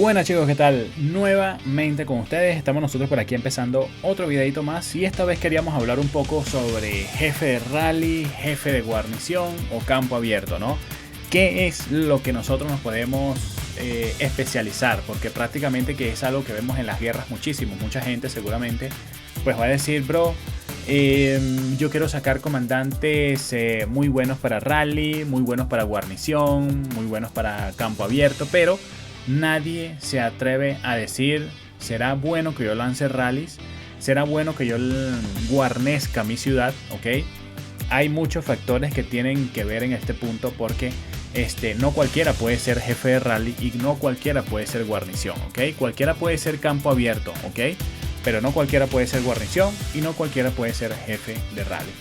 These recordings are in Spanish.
Buenas chicos, ¿qué tal? Nuevamente con ustedes, estamos nosotros por aquí empezando otro videito más y esta vez queríamos hablar un poco sobre jefe de rally, jefe de guarnición o campo abierto, ¿no? ¿Qué es lo que nosotros nos podemos especializar? Porque prácticamente que es algo que vemos en las guerras muchísimo, mucha gente seguramente pues va a decir, bro, yo quiero sacar comandantes muy buenos para rally, muy buenos para guarnición, muy buenos para campo abierto, pero nadie se atreve a decir, ¿será bueno que yo lance rallies? ¿Será bueno que yo guarnezca mi ciudad? ¿Ok? Hay muchos factores que tienen que ver en este punto porque no cualquiera puede ser jefe de rally y no cualquiera puede ser guarnición, ¿ok? Cualquiera puede ser campo abierto, ¿ok? Pero no cualquiera puede ser guarnición y no cualquiera puede ser jefe de rally.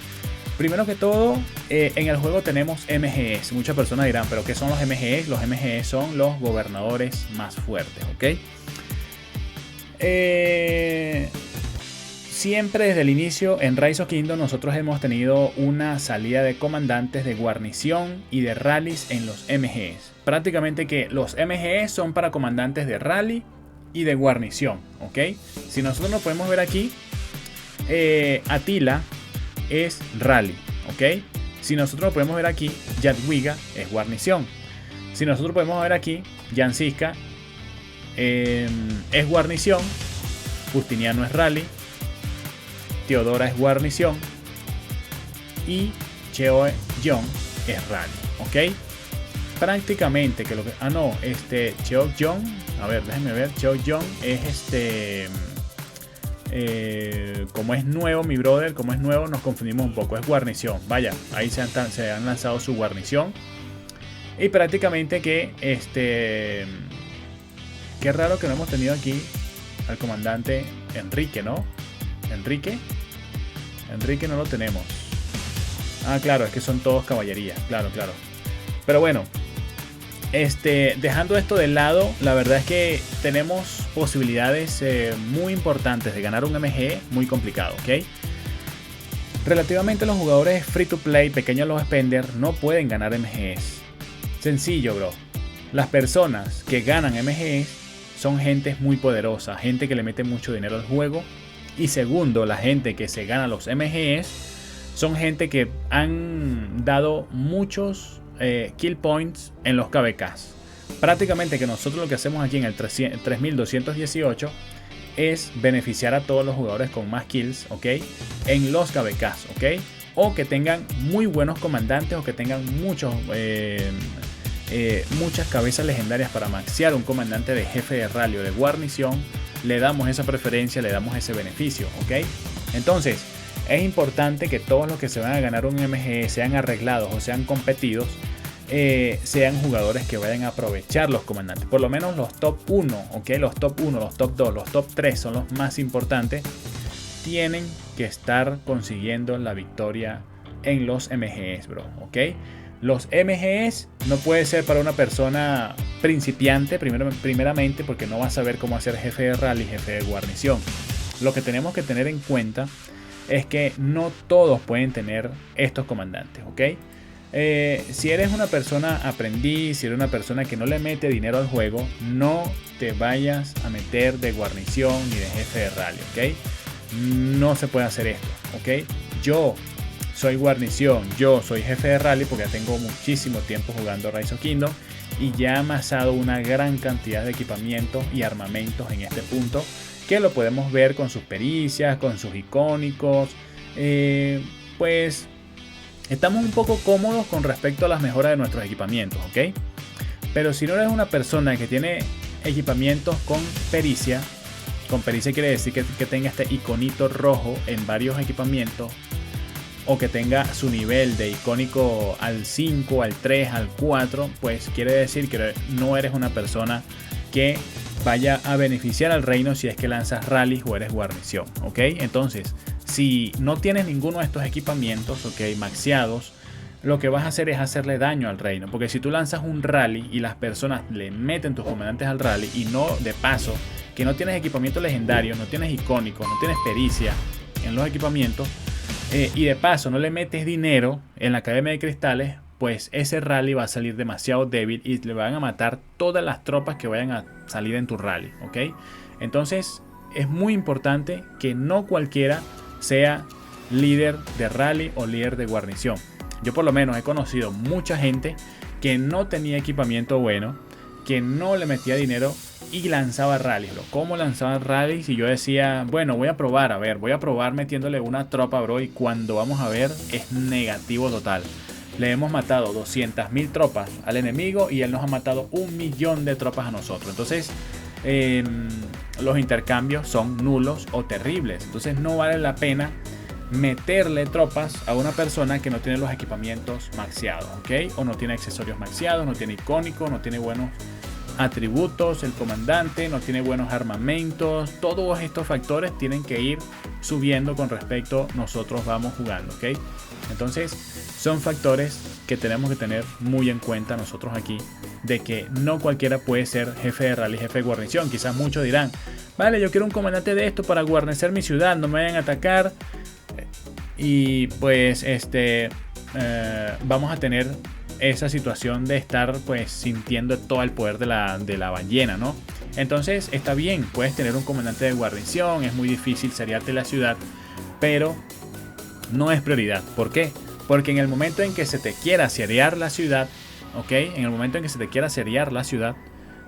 Primero que todo, en el juego tenemos MGEs. Muchas personas dirán, ¿pero qué son los MGEs? Los MGEs son los gobernadores más fuertes, ¿ok? Siempre desde el inicio en Rise of Kingdom nosotros hemos tenido una salida de comandantes de guarnición y de rallies en los MGEs. Prácticamente que los MGEs son para comandantes de rally y de guarnición, ¿ok? Si nosotros nos podemos ver aquí, Attila es rally, ¿ok? Si nosotros lo podemos ver aquí, Jadwiga es guarnición. Si nosotros podemos ver aquí, Janciska es guarnición. Justiniano es rally. Teodora es guarnición. Y Cheoljong es rally, ¿ok? Prácticamente que lo que... Cheoljong, a ver, déjenme ver. Cheoljong es como es nuevo mi brother, como es nuevo nos confundimos un poco, es guarnición, vaya, ahí se han lanzado su guarnición y prácticamente que qué raro que no hemos tenido aquí al comandante Enrique, ¿no? Enrique no lo tenemos. Ah, claro, es que son todos caballería, claro, pero bueno, dejando esto de lado, la verdad es que tenemos posibilidades muy importantes de ganar un MG muy complicado, ¿ok? Relativamente los jugadores free to play, pequeños los spender, no pueden ganar MGs. Sencillo, bro. Las personas que ganan MGs son gente muy poderosa, gente que le mete mucho dinero al juego. Y segundo, la gente que se gana los MGs son gente que han dado muchos kill points en los KVKs. Prácticamente que nosotros lo que hacemos aquí en el 3218 es beneficiar a todos los jugadores con más kills, ¿ok? En los KVKs, ¿ok? O que tengan muy buenos comandantes o que tengan muchas cabezas legendarias para maxear un comandante de jefe de rally o de guarnición. Le damos esa preferencia, le damos ese beneficio, ¿ok? Entonces, es importante que todos los que se van a ganar un MGE sean arreglados o sean competidos, sean jugadores que vayan a aprovechar los comandantes. Por lo menos los top 1, ¿ok? Los top 1, los top 2, los top 3 son los más importantes. Tienen que estar consiguiendo la victoria en los MGEs, bro, ¿ok? Los MGEs no puede ser para una persona principiante, primeramente, porque no va a saber cómo hacer jefe de rally, jefe de guarnición. Lo que tenemos que tener en cuenta es que no todos pueden tener estos comandantes, ¿ok? Si eres una persona aprendiz, si eres una persona que no le mete dinero al juego, no te vayas a meter de guarnición ni de jefe de rally, ¿ok? No se puede hacer esto, ¿ok? Yo soy guarnición, yo soy jefe de rally porque ya tengo muchísimo tiempo jugando Rise of Kingdom y ya he amasado una gran cantidad de equipamientos y armamentos en este punto, que lo podemos ver con sus pericias, con sus icónicos. Pues estamos un poco cómodos con respecto a las mejoras de nuestros equipamientos, ¿ok? Pero si no eres una persona que tiene equipamientos con pericia quiere decir que tenga este iconito rojo en varios equipamientos, o que tenga su nivel de icónico al 5, al 3, al 4, pues quiere decir que no eres una persona que vaya a beneficiar al reino si es que lanzas rallies o eres guarnición, ¿ok? Entonces, si no tienes ninguno de estos equipamientos, ¿ok? Maxeados, lo que vas a hacer es hacerle daño al reino, porque si tú lanzas un rally y las personas le meten tus comandantes al rally y no, de paso, que no tienes equipamiento legendario, no tienes icónico, no tienes pericia en los equipamientos, y de paso no le metes dinero en la Academia de Cristales, pues ese rally va a salir demasiado débil y le van a matar todas las tropas que vayan a salida en tu rally, ¿ok? Entonces es muy importante que no cualquiera sea líder de rally o líder de guarnición. Yo por lo menos he conocido mucha gente que no tenía equipamiento bueno, que no le metía dinero y lanzaba rallies, bro. ¿Cómo lanzaban rallies? Y yo decía, bueno, voy a probar metiéndole una tropa, bro, y cuando vamos a ver es negativo total. Le hemos matado 200.000 tropas al enemigo y él nos ha matado 1.000.000 de tropas a nosotros. Entonces los intercambios son nulos o terribles. Entonces no vale la pena meterle tropas a una persona que no tiene los equipamientos maxeados, ¿ok? O no tiene accesorios maxeados, no tiene icónico, no tiene buenos atributos, el comandante no tiene buenos armamentos. Todos estos factores tienen que ir subiendo con respecto a nosotros vamos jugando, ¿ok? Entonces son factores que tenemos que tener muy en cuenta nosotros aquí, de que no cualquiera puede ser jefe de rally, jefe de guarnición. Quizás muchos dirán, vale, yo quiero un comandante de esto para guarnecer mi ciudad, no me vayan a atacar. Y pues vamos a tener esa situación de estar pues sintiendo todo el poder de la ballena, ¿no? Entonces está bien, puedes tener un comandante de guarnición, es muy difícil seriarte la ciudad, pero no es prioridad. ¿Por qué? Porque en el momento en que se te quiera seriar la ciudad, ¿ok? En el momento en que se te quiera seriar la ciudad,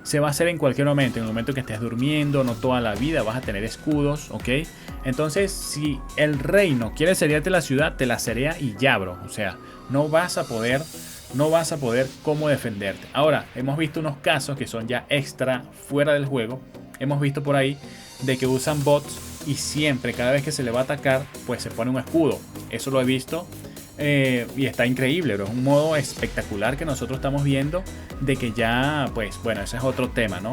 se va a hacer en cualquier momento, en el momento que estés durmiendo, no toda la vida vas a tener escudos, ¿ok? Entonces, si el reino quiere seriarte la ciudad, te la sería y ya, bro. O sea, no vas a poder cómo defenderte. Ahora, hemos visto unos casos que son ya extra fuera del juego. Hemos visto por ahí de que usan bots y siempre, cada vez que se le va a atacar, pues se pone un escudo. Eso lo he visto. Y está increíble, bro. Es un modo espectacular que nosotros estamos viendo, de que ya, pues bueno, ese es otro tema, ¿no?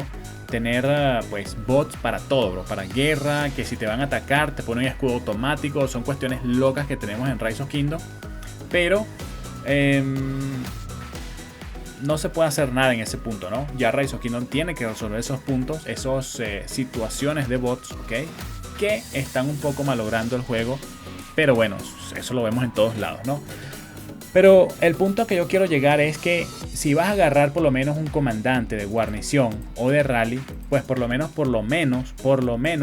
Tener pues bots para todo, bro. Para guerra, que si te van a atacar te ponen escudo automático. Son cuestiones locas que tenemos en Rise of Kingdom. Pero no se puede hacer nada en ese punto, ¿no? Ya Rise of Kingdom tiene que resolver esos puntos, esas situaciones de bots, ¿ok? Que están un poco malogrando el juego. Pero bueno, eso lo vemos en todos lados, ¿no? Pero el punto que yo quiero llegar es que si vas a agarrar por lo menos un comandante de guarnición o de rally, pues por lo menos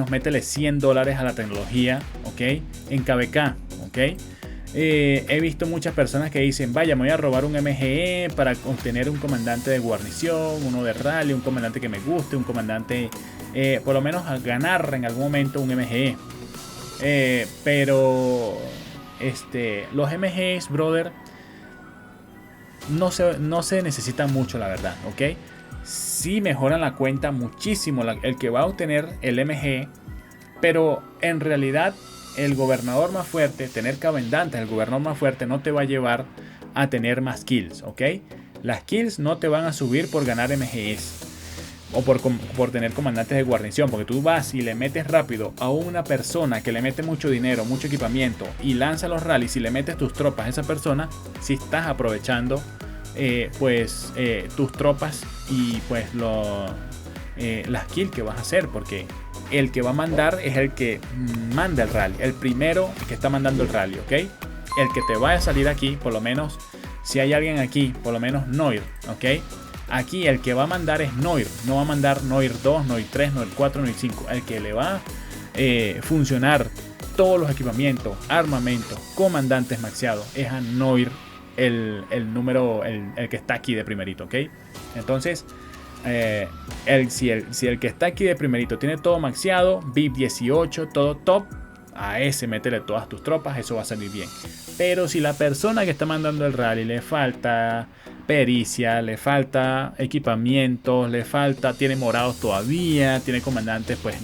métele $100 a la tecnología, ¿ok? En KVK, ¿ok? He visto muchas personas que dicen, vaya, me voy a robar un MGE para obtener un comandante de guarnición, uno de rally, un comandante que me guste, un comandante, por lo menos a ganar en algún momento un MGE. Pero los MGs, brother, no se necesitan mucho, la verdad, ¿ok? Sí mejoran la cuenta muchísimo el que va a obtener el MG, pero en realidad el gobernador más fuerte, tener comandantes, el gobernador más fuerte no te va a llevar a tener más kills, ¿ok? Las kills no te van a subir por ganar MGs. O por tener comandantes de guarnición, porque tú vas y le metes rápido a una persona que le mete mucho dinero, mucho equipamiento y lanza los rallies y le metes tus tropas a esa persona, si estás aprovechando tus tropas y pues las kills que vas a hacer, porque el que va a mandar es el que manda el rally, el primero que está mandando el rally, ¿ok? El que te vaya a salir aquí, por lo menos si hay alguien aquí, por lo menos Noir, ¿ok? Aquí el que va a mandar es Noir, no va a mandar Noir 2, Noir 3, Noir 4, Noir 5. El que le va a funcionar todos los equipamientos, armamentos, comandantes maxeados es a Noir, el que está aquí de primerito, ¿ok? Entonces, si el que está aquí de primerito tiene todo maxeado, VIP 18, todo top, a ese métele todas tus tropas, eso va a salir bien. Pero si la persona que está mandando el rally le falta pericia, le falta equipamientos, tiene morados todavía, tiene comandantes, pues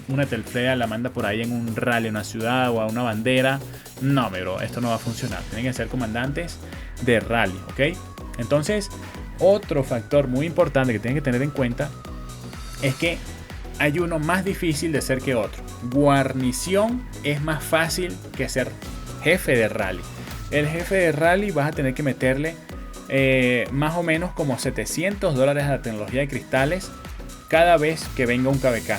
una telfrea la manda por ahí en un rally, a una ciudad o a una bandera, no, bro, esto no va a funcionar. Tienen que ser comandantes de rally, ¿ok? Entonces, otro factor muy importante que tienen que tener en cuenta es que hay uno más difícil de ser que otro. Guarnición es más fácil que ser jefe de rally. El jefe de rally vas a tener que meterle más o menos como $700 a la tecnología de cristales cada vez que venga un KVK,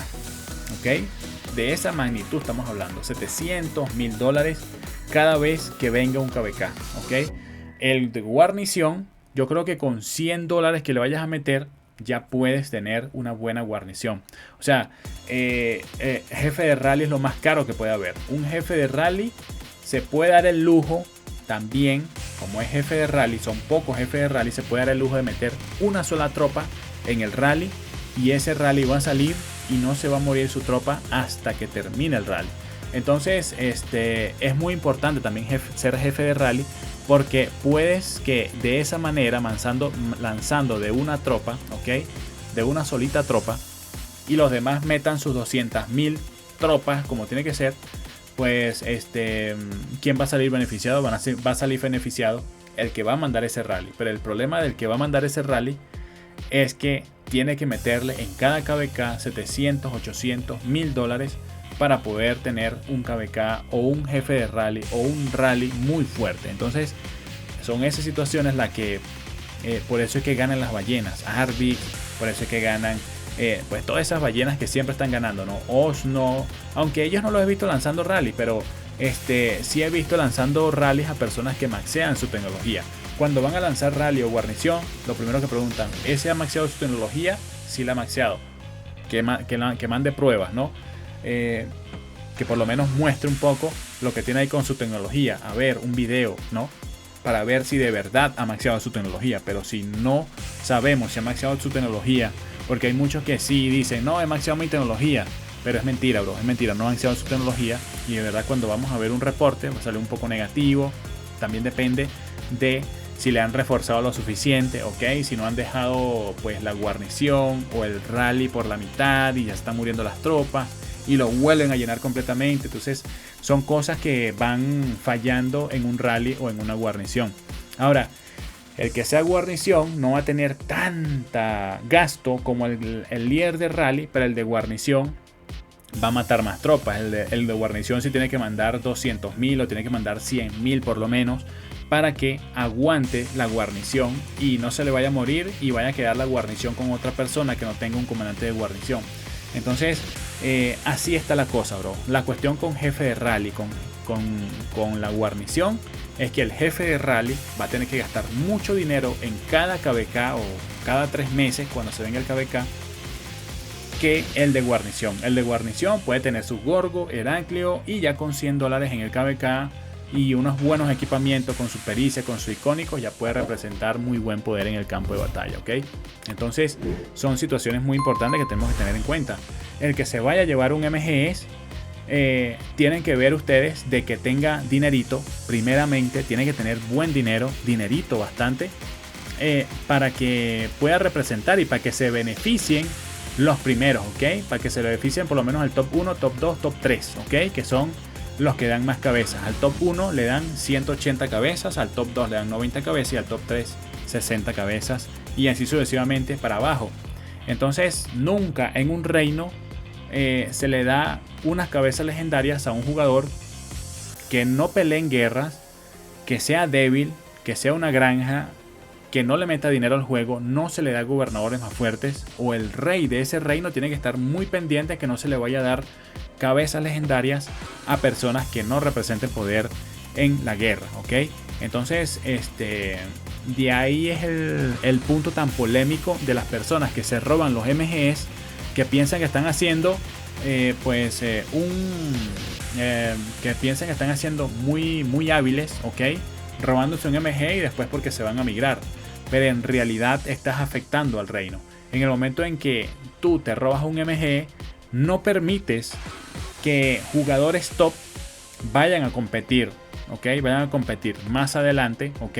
¿ok? De esa magnitud estamos hablando, $700, $1000 cada vez que venga un KVK, ¿ok? El de guarnición, yo creo que con $100 que le vayas a meter ya puedes tener una buena guarnición. O sea, jefe de rally es lo más caro que puede haber. Un jefe de rally se puede dar el lujo también, como es jefe de rally, son pocos jefes de rally, se puede dar el lujo de meter una sola tropa en el rally, y ese rally va a salir y no se va a morir su tropa hasta que termine el rally. Entonces es muy importante también ser jefe de rally, porque puedes que de esa manera lanzando de una tropa, ¿ok? De una solita tropa, y los demás metan sus 200.000 tropas como tiene que ser, pues ¿quién va a salir beneficiado? Va a salir beneficiado el que va a mandar ese rally. Pero el problema del que va a mandar ese rally es que tiene que meterle en cada KVK 700, 800, $1000 para poder tener un KVK o un jefe de rally o un rally muy fuerte. Entonces son esas situaciones las que por eso es que ganan las ballenas, Arby, por eso es que ganan pues todas esas ballenas que siempre están ganando, ¿no? Osno, aunque ellos no los he visto lanzando rally, pero sí he visto lanzando rallies a personas que maxean su tecnología. Cuando van a lanzar rally o guarnición, lo primero que preguntan, ¿ese ha maxeado su tecnología? Sí la ha maxeado. Que mande pruebas, ¿no? Que por lo menos muestre un poco lo que tiene ahí con su tecnología. A ver, un video, ¿no? Para ver si de verdad ha maxeado su tecnología. Pero si no sabemos si ha maxeado su tecnología, porque hay muchos que sí dicen, no, he maxeado mi tecnología. Pero es mentira, bro, es mentira, no ha maxeado su tecnología. Y de verdad cuando vamos a ver un reporte va a salir un poco negativo. También depende de si le han reforzado lo suficiente, ok, si no han dejado pues la guarnición o el rally por la mitad y ya están muriendo las tropas y lo vuelven a llenar completamente. Entonces son cosas que van fallando en un rally o en una guarnición. Ahora, el que sea guarnición no va a tener tanta gasto como el líder de rally, pero el de guarnición va a matar más tropas. El de guarnición sí tiene que mandar 200.000 o tiene que mandar 100.000 por lo menos, para que aguante la guarnición y no se le vaya a morir y vaya a quedar la guarnición con otra persona que no tenga un comandante de guarnición. Entonces así está la cosa, bro. La cuestión con jefe de rally, con la guarnición, es que el jefe de rally va a tener que gastar mucho dinero en cada KVK o cada 3 meses cuando se venga el KVK, que el de guarnición. El de guarnición puede tener su Gorgo, Heraclio, y ya con $100 en el KVK y unos buenos equipamientos con su pericia, con su icónico, ya puede representar muy buen poder en el campo de batalla, ¿ok? Entonces son situaciones muy importantes que tenemos que tener en cuenta. El que se vaya a llevar un MGS, tienen que ver ustedes de que tenga dinerito. Primeramente tiene que tener buen dinero, dinerito bastante, para que pueda representar y para que se beneficien los primeros, ¿ok? Para que se beneficien por lo menos el top 1, top 2, top 3, ¿ok? Que son los que dan más cabezas. Al top 1 le dan 180 cabezas, al top 2 le dan 90 cabezas y al top 3 60 cabezas, y así sucesivamente para abajo. Entonces nunca en un reino se le da unas cabezas legendarias a un jugador que no pelee en guerras, que sea débil, que sea una granja, que no le meta dinero al juego. No se le da gobernadores más fuertes, o el rey de ese reino tiene que estar muy pendiente que no se le vaya a dar cabezas legendarias a personas que no representen poder en la guerra, ¿ok? Entonces de ahí es el punto tan polémico de las personas que se roban los MGs, que piensan que están haciendo que piensan que están haciendo muy hábiles, ¿ok? Robándose un MG y después porque se van a migrar, pero en realidad estás afectando al reino. En el momento en que tú te robas un MG, no permites que jugadores top vayan a competir, ¿ok? Vayan a competir más adelante, ¿ok?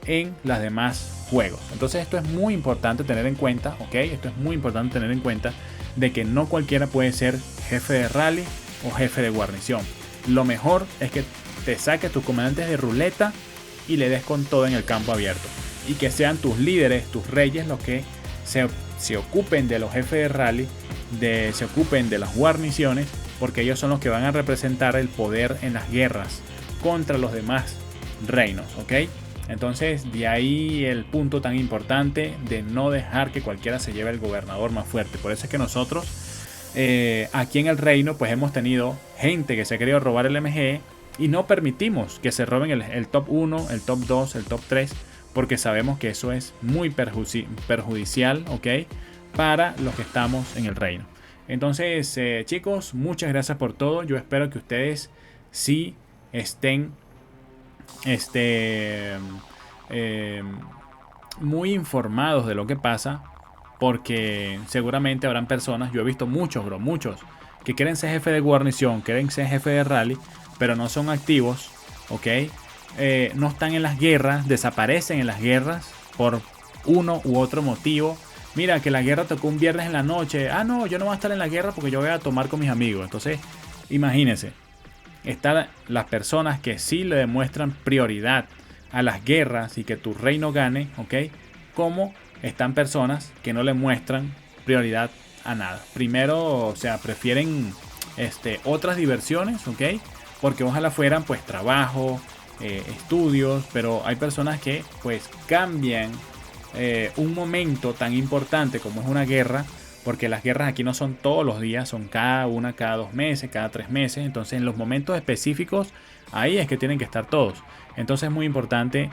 En las demás juegos. Entonces esto es muy importante tener en cuenta, ¿ok? Esto es muy importante tener en cuenta de que no cualquiera puede ser jefe de rally o jefe de guarnición. Lo mejor es que te saques tus comandantes de ruleta y le des con todo en el campo abierto, y que sean tus líderes, tus reyes, los que se ocupen de los jefes de rally, se ocupen de las guarniciones, porque ellos son los que van a representar el poder en las guerras contra los demás reinos, ¿ok? Entonces de ahí el punto tan importante de no dejar que cualquiera se lleve el gobernador más fuerte. Por eso es que nosotros aquí en el reino pues hemos tenido gente que se ha querido robar el MG y no permitimos que se roben el top 1, el top 2, el top 3, porque sabemos que eso es muy perjudicial, ¿ok? Para los que estamos en el reino. Entonces, chicos, muchas gracias por todo. Yo espero que ustedes sí estén muy informados de lo que pasa, porque seguramente habrán personas, yo he visto muchos, que quieren ser jefe de guarnición, quieren ser jefe de rally, pero no son activos, ¿ok? No están en las guerras, desaparecen en las guerras por uno u otro motivo. Mira, que la guerra tocó un viernes en la noche. Ah, no, yo no voy a estar en la guerra porque yo voy a tomar con mis amigos. Entonces, imagínense, están las personas que sí le demuestran prioridad a las guerras y que tu reino gane, ¿ok? Como están personas que no le muestran prioridad a nada. Primero, o sea, prefieren otras diversiones, ¿ok? Porque ojalá fueran pues trabajo, estudios, pero hay personas que pues cambian un momento tan importante como es una guerra, porque las guerras aquí no son todos los días, son cada 2 meses, cada 3 meses. Entonces en los momentos específicos ahí es que tienen que estar todos. Entonces es muy importante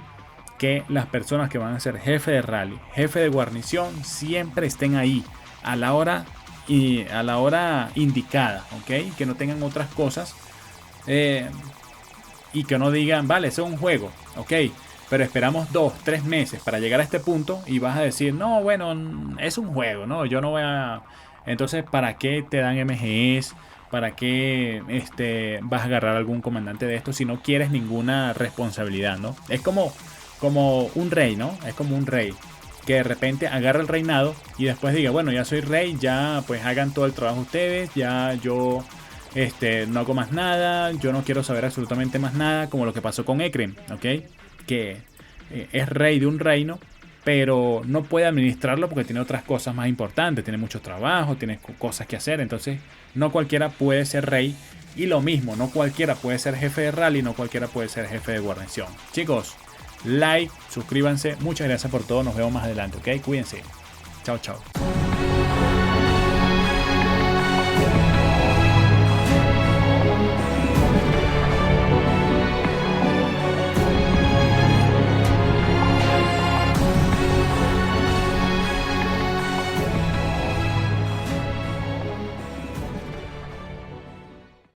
que las personas que van a ser jefe de rally, jefe de guarnición, siempre estén ahí a la hora indicada, ¿ok? Que no tengan otras cosas y que no digan, vale, eso es un juego, ¿ok? Pero esperamos 2-3 meses para llegar a este punto y vas a decir, no, bueno, es un juego, ¿no? Yo no voy a... Entonces, ¿para qué te dan MGEs? ¿Para qué vas a agarrar algún comandante de esto si no quieres ninguna responsabilidad, ¿no? Es como un rey, ¿no? Es como un rey que de repente agarra el reinado y después diga, bueno, ya soy rey, ya pues hagan todo el trabajo ustedes, ya yo no hago más nada, yo no quiero saber absolutamente más nada, como lo que pasó con Ekrem, ¿ok? Que es rey de un reino, pero no puede administrarlo porque tiene otras cosas más importantes, tiene mucho trabajo, tiene cosas que hacer. Entonces no cualquiera puede ser rey, y lo mismo, no cualquiera puede ser jefe de rally, no cualquiera puede ser jefe de guarnición. Chicos, like, suscríbanse, muchas gracias por todo, nos vemos más adelante, ok, cuídense, chao chao.